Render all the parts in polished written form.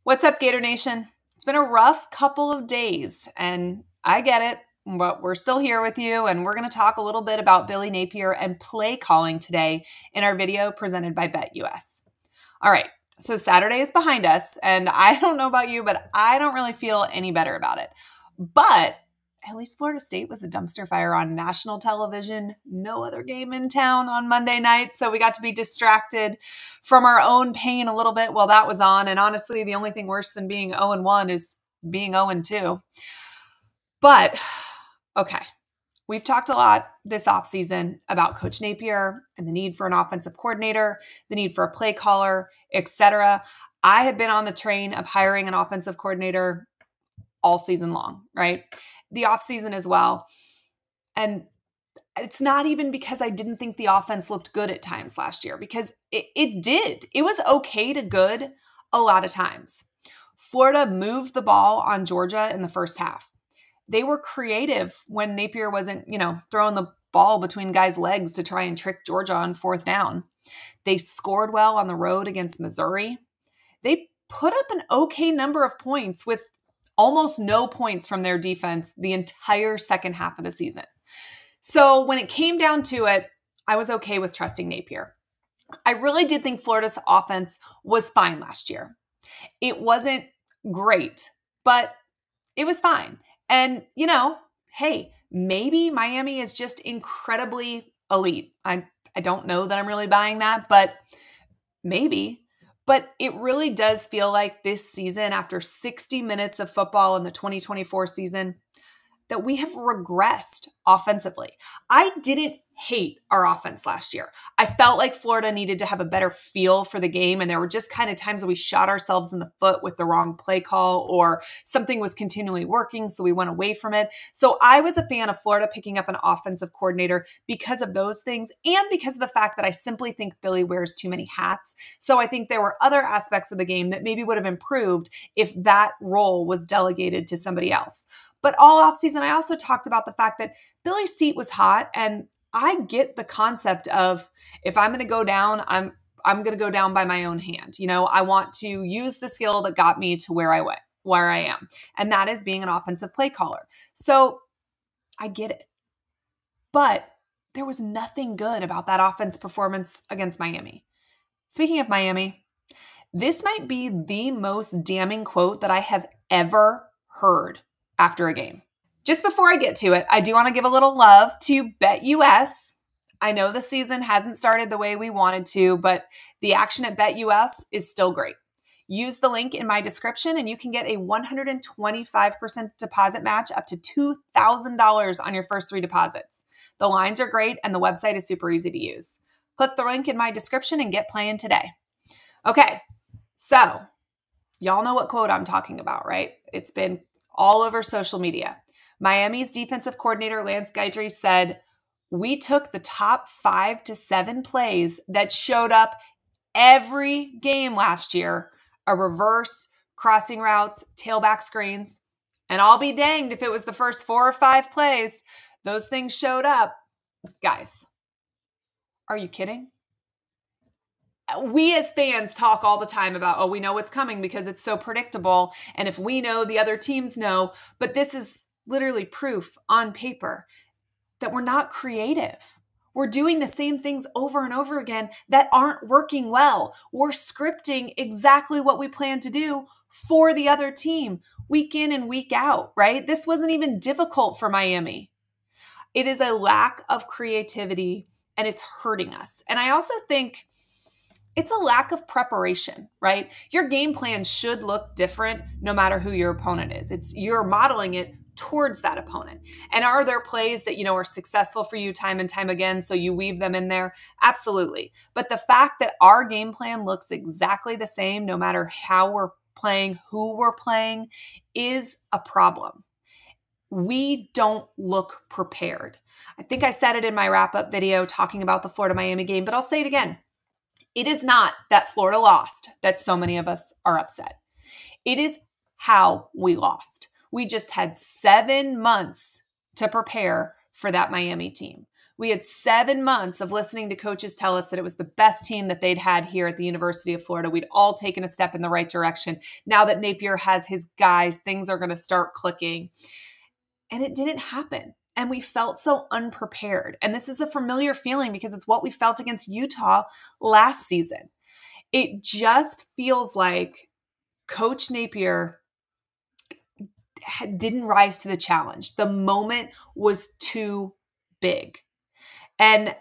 What's up, Gator Nation? It's been a rough couple of days, and I get it, but we're still here with you, and we're going to talk a little bit about Billy Napier and play calling today in our video presented by BetUS. All right, so Saturday is behind us, and I don't know about you, but I don't really feel any better about it. But at least Florida State was a dumpster fire on national television. No other game in town on Monday night, so we got to be distracted from our own pain a little bit while that was on. And honestly, the only thing worse than being 0-1 is being 0-2. But, okay, we've talked a lot this offseason about Coach Napier and the need for an offensive coordinator, the need for a play caller, etc. I have been on the train of hiring an offensive coordinator all season long, right? The offseason as well. And it's not even because I didn't think the offense looked good at times last year, because it did. It was okay to good a lot of times. Florida moved the ball on Georgia in the first half. They were creative when Napier wasn't, throwing the ball between guys' legs to try and trick Georgia on fourth down. They scored well on the road against Missouri. They put up an okay number of points with almost no points from their defense the entire second half of the season. So when it came down to it, I was okay with trusting Napier. I really did think Florida's offense was fine last year. It wasn't great, but it was fine. And, hey, maybe Miami is just incredibly elite. I don't know that I'm really buying that, but maybe. But it really does feel like this season, after 60 minutes of football in the 2024 season, that we have regressed offensively. I didn't hate our offense last year. I felt like Florida needed to have a better feel for the game, and there were just kind of times where we shot ourselves in the foot with the wrong play call, or something was continually working, so we went away from it. So I was a fan of Florida picking up an offensive coordinator because of those things, and because of the fact that I simply think Billy wears too many hats. So I think there were other aspects of the game that maybe would have improved if that role was delegated to somebody else. But all offseason, I also talked about the fact that Billy's seat was hot, and I get the concept of, if I'm going to go down, I'm going to go down by my own hand. I want to use the skill that got me to where I am. And that is being an offensive play caller. So I get it. But there was nothing good about that offense performance against Miami. Speaking of Miami, this might be the most damning quote that I have ever heard after a game. Just before I get to it, I do want to give a little love to BetUS. I know the season hasn't started the way we wanted to, but the action at BetUS is still great. Use the link in my description and you can get a 125% deposit match up to $2,000 on your first 3 deposits. The lines are great and the website is super easy to use. Click the link in my description and get playing today. Okay, so y'all know what quote I'm talking about, right? It's been all over social media. Miami's defensive coordinator, Lance Guidry, said, "We took the top 5 to 7 plays that showed up every game last year, a reverse, crossing routes, tailback screens, and I'll be danged if it was the first 4 or 5 plays. Those things showed up." Guys, are you kidding? We as fans talk all the time about, we know what's coming because it's so predictable. And if we know, the other teams know. But this is literally proof on paper that we're not creative. We're doing the same things over and over again that aren't working well. We're scripting exactly what we plan to do for the other team week in and week out, right? This wasn't even difficult for Miami. It is a lack of creativity and it's hurting us. And I also think it's a lack of preparation, right? Your game plan should look different no matter who your opponent is. You're modeling it towards that opponent. And are there plays that, are successful for you time and time again, so you weave them in there? Absolutely. But the fact that our game plan looks exactly the same no matter how we're playing, who we're playing, is a problem. We don't look prepared. I think I said it in my wrap-up video talking about the Florida-Miami game, but I'll say it again. It is not that Florida lost that so many of us are upset. It is how we lost. We just had 7 months to prepare for that Miami team. We had 7 months of listening to coaches tell us that it was the best team that they'd had here at the University of Florida. We'd all taken a step in the right direction. Now that Napier has his guys, things are going to start clicking. And it didn't happen. And we felt so unprepared. And this is a familiar feeling because it's what we felt against Utah last season. It just feels like Coach Napier didn't rise to the challenge. The moment was too big. And,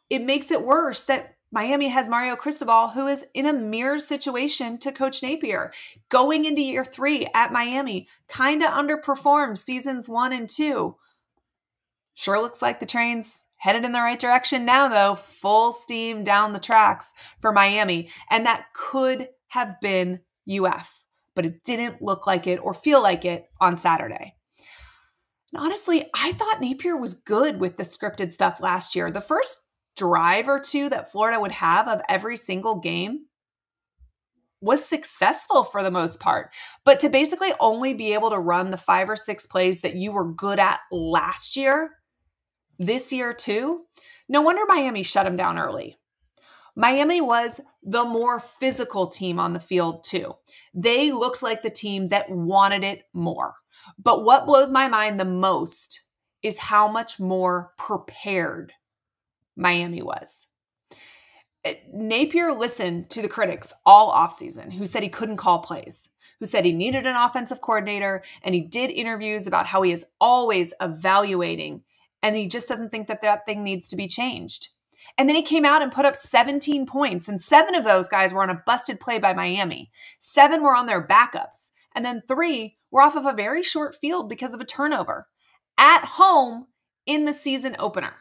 it makes it worse that Miami has Mario Cristobal, who is in a mirror situation to Coach Napier. Going into year 3 at Miami, kind of underperformed seasons 1 and 2. Sure looks like the train's headed in the right direction now, though. Full steam down the tracks for Miami. And that could have been UF, but it didn't look like it or feel like it on Saturday. And honestly, I thought Napier was good with the scripted stuff last year. The first drive or two that Florida would have of every single game was successful for the most part. But to basically only be able to run the 5 or 6 plays that you were good at last year, this year too, no wonder Miami shut him down early. Miami was the more physical team on the field too. They looked like the team that wanted it more. But what blows my mind the most is how much more prepared Miami was. Napier listened to the critics all offseason who said he couldn't call plays, who said he needed an offensive coordinator, and he did interviews about how he is always evaluating, and he just doesn't think that thing needs to be changed. And then he came out and put up 17 points, and 7 of those guys were on a busted play by Miami. 7 were on their backups, and then 3 were off of a very short field because of a turnover at home in the season opener.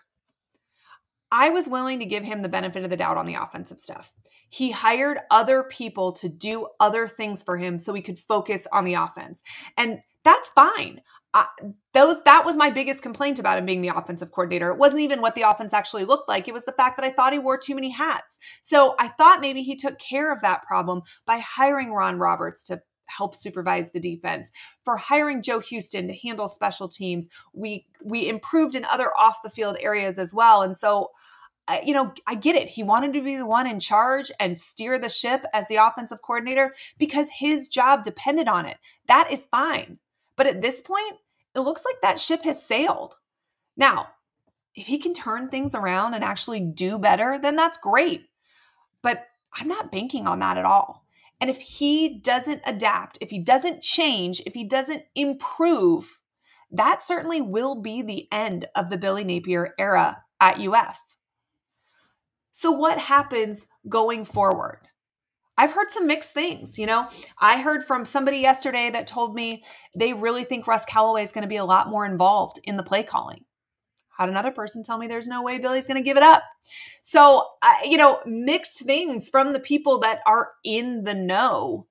I was willing to give him the benefit of the doubt on the offensive stuff. He hired other people to do other things for him so he could focus on the offense. And that's fine. That was my biggest complaint about him being the offensive coordinator. It wasn't even what the offense actually looked like. It was the fact that I thought he wore too many hats. So I thought maybe he took care of that problem by hiring Ron Roberts to help supervise the defense, for hiring Joe Houston to handle special teams. We improved in other off the field areas as well. And so, I get it. He wanted to be the one in charge and steer the ship as the offensive coordinator because his job depended on it. That is fine. But at this point, it looks like that ship has sailed. Now, if he can turn things around and actually do better, then that's great. But I'm not banking on that at all. And if he doesn't adapt, if he doesn't change, if he doesn't improve, that certainly will be the end of the Billy Napier era at UF. So what happens going forward? I've heard some mixed things. I heard from somebody yesterday that told me they really think Russ Callaway is going to be a lot more involved in the play calling. Had another person tell me there's no way Billy's going to give it up. So, mixed things from the people that are in the know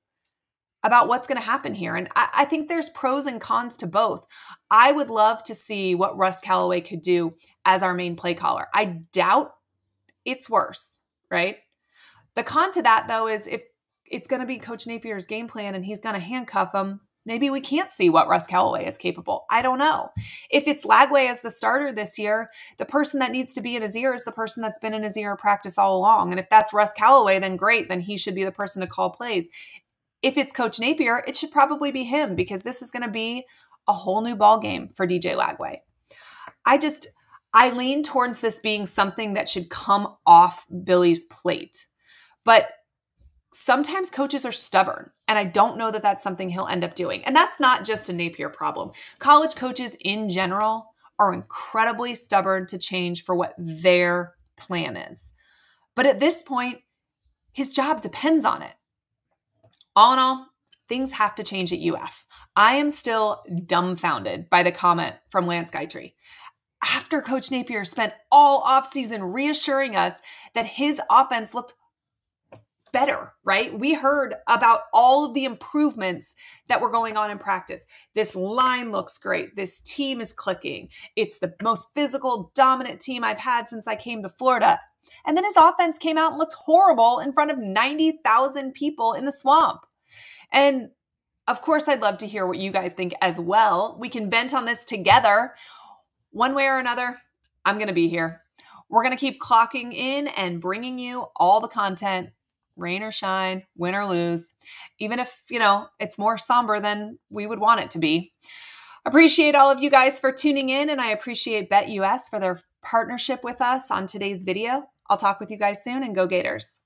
about what's going to happen here. And I think there's pros and cons to both. I would love to see what Russ Callaway could do as our main play caller. I doubt it's worse, right? The con to that, though, is if it's going to be Coach Napier's game plan and he's going to handcuff him, maybe we can't see what Russ Callaway is capable. I don't know. If it's Lagway as the starter this year, the person that needs to be in his ear is the person that's been in his ear practice all along. And if that's Russ Callaway, then great. Then he should be the person to call plays. If it's Coach Napier, it should probably be him because this is going to be a whole new ball game for DJ Lagway. I lean towards this being something that should come off Billy's plate. But sometimes coaches are stubborn, and I don't know that that's something he'll end up doing. And that's not just a Napier problem. College coaches in general are incredibly stubborn to change for what their plan is. But at this point, his job depends on it. All in all, things have to change at UF. I am still dumbfounded by the comment from Lance Guytree. After Coach Napier spent all offseason reassuring us that his offense looked better, right? We heard about all of the improvements that were going on in practice. This line looks great. This team is clicking. It's the most physical, dominant team I've had since I came to Florida. And then his offense came out and looked horrible in front of 90,000 people in the swamp. And of course, I'd love to hear what you guys think as well. We can vent on this together. One way or another, I'm going to be here. We're going to keep clocking in and bringing you all the content, rain or shine, win or lose, even if, it's more somber than we would want it to be. Appreciate all of you guys for tuning in, and I appreciate BetUS for their partnership with us on today's video. I'll talk with you guys soon, and go Gators.